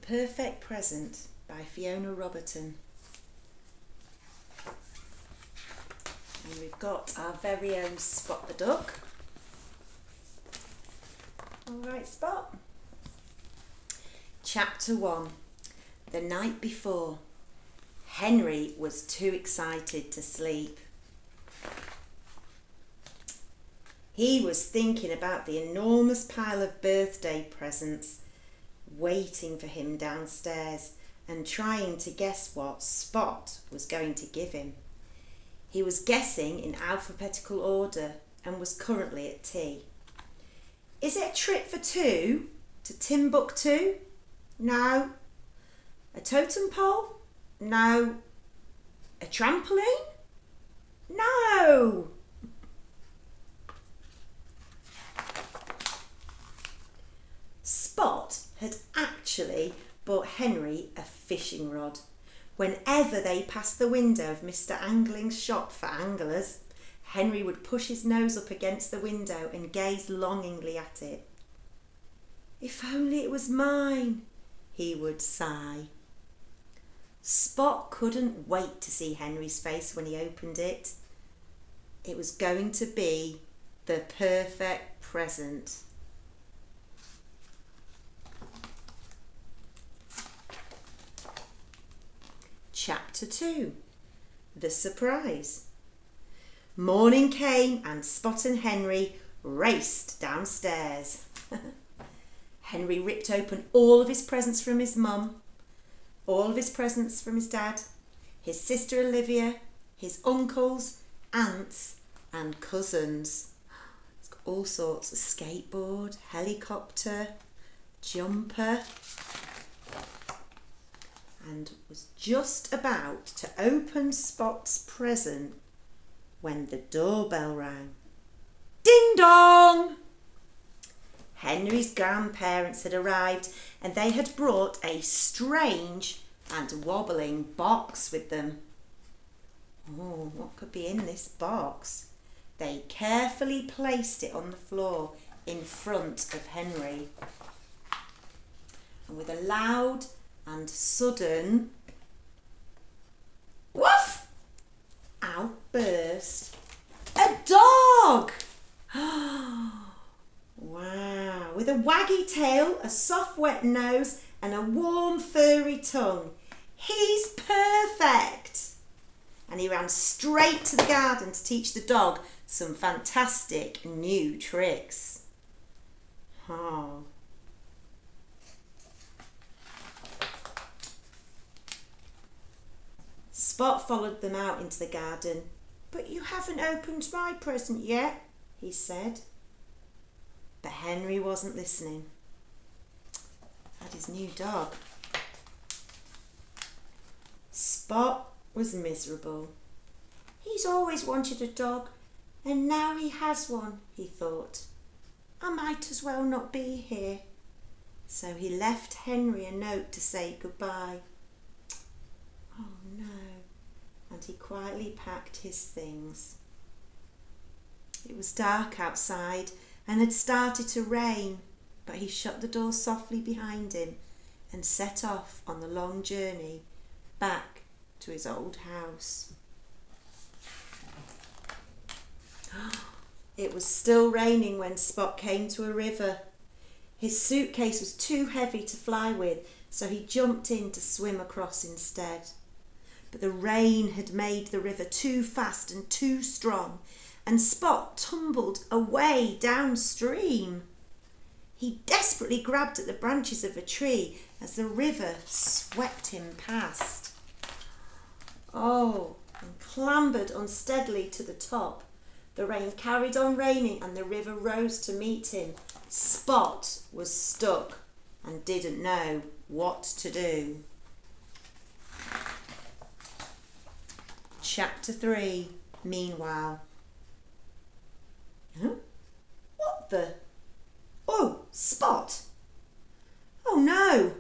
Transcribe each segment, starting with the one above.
Perfect Present by Fiona Roberton. And we've got our very own Spot the duck. All right, Spot. Chapter 1. The night before. Henry was too excited to sleep. He was thinking about the enormous pile of birthday presents waiting for him downstairs and trying to guess what Spot was going to give him. He was guessing in alphabetical order and was currently at tea. Is it a trip for two to Timbuktu? No. A totem pole? No. A trampoline? No. Spot had actually bought Henry a fishing rod. Whenever they passed the window of Mr. Angling's shop for anglers, Henry would push his nose up against the window and gaze longingly at it. If only it was mine, he would sigh. Spot couldn't wait to see Henry's face when he opened it. It was going to be the perfect present. Chapter 2. The Surprise. Morning came and Spot and Henry raced downstairs. Henry ripped open all of his presents from his mum, all of his presents from his dad, his sister Olivia, his uncles, aunts and cousins. It's got all sorts of skateboard, helicopter, jumper, and was just about to open Spot's present when the doorbell rang. Ding dong! Henry's grandparents had arrived and they had brought a strange and wobbling box with them. Oh, what could be in this box? They carefully placed it on the floor in front of Henry. And with a loud and sudden woof out burst a dog. Wow, with a waggy tail, a soft wet nose and a warm furry tongue. He's perfect. And he ran straight to the garden to teach the dog some fantastic new tricks. Oh. Spot followed them out into the garden. But you haven't opened my present yet, he said. But Henry wasn't listening. Had his new dog. Spot was miserable. He's always wanted a dog, and now he has one, he thought. I might as well not be here. So he left Henry a note to say goodbye. Oh no. And he quietly packed his things. It was dark outside and had started to rain, but he shut the door softly behind him and set off on the long journey back to his old house. It was still raining when Spot came to a river. His suitcase was too heavy to fly with, so he jumped in to swim across instead. But the rain had made the river too fast and too strong, and Spot tumbled away downstream. He desperately grabbed at the branches of a tree as the river swept him past. Oh, and clambered unsteadily to the top. The rain carried on raining and the river rose to meet him. Spot was stuck and didn't know what to do. Chapter 3. Meanwhile. Huh? What the? Oh, Spot! Oh no!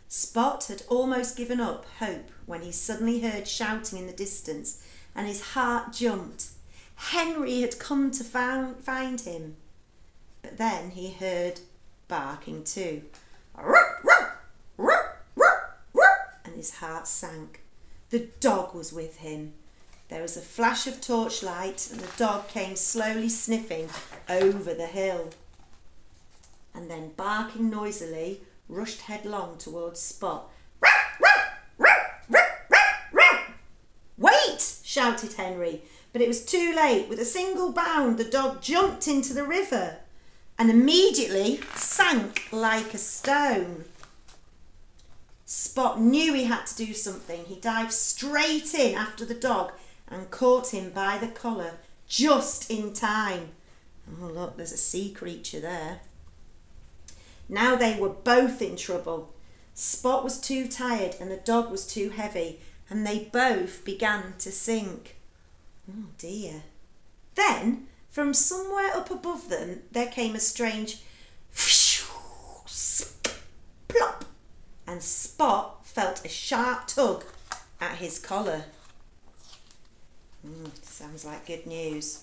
Spot had almost given up hope when he suddenly heard shouting in the distance and his heart jumped. Henry had come to find him. But then he heard barking too. his heart sank. The dog was with him. There was a flash of torchlight and the dog came slowly sniffing over the hill. And then, barking noisily, rushed headlong towards Spot. "Wait!" shouted Henry, but it was too late. With a single bound, the dog jumped into the river and immediately sank like a stone. Spot knew he had to do something. He dived straight in after the dog and caught him by the collar just in time. Oh, look, there's a sea creature there. Now they were both in trouble. Spot was too tired and the dog was too heavy, and they both began to sink. Oh dear. Then, from somewhere up above them, there came a strange plop, and Spot felt a sharp tug at his collar. Sounds like good news.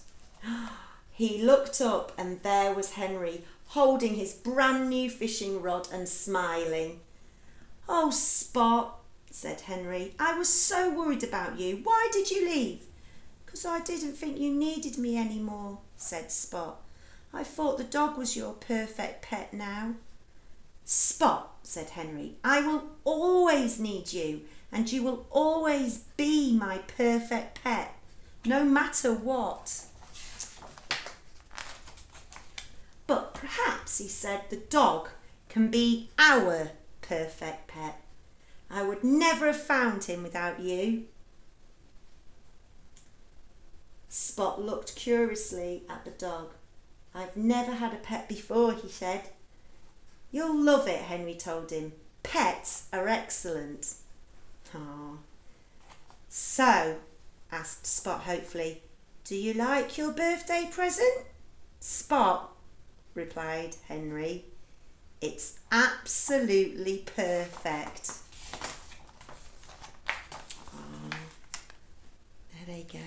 He looked up and there was Henry, holding his brand new fishing rod and smiling. "Oh, Spot," said Henry, "I was so worried about you. Why did you leave?" "'Cause I didn't think you needed me anymore," said Spot. "I thought the dog was your perfect pet now." "Spot," said Henry, "I will always need you, and you will always be my perfect pet, no matter what." "But perhaps," he said, "the dog can be our perfect pet. I would never have found him without you." Spot looked curiously at the dog. "I've never had a pet before," he said. "You'll love it," Henry told him. "Pets are excellent." "Aw. So," asked Spot hopefully, "do you like your birthday present?" "Spot," replied Henry, "it's absolutely perfect." Oh, there they go.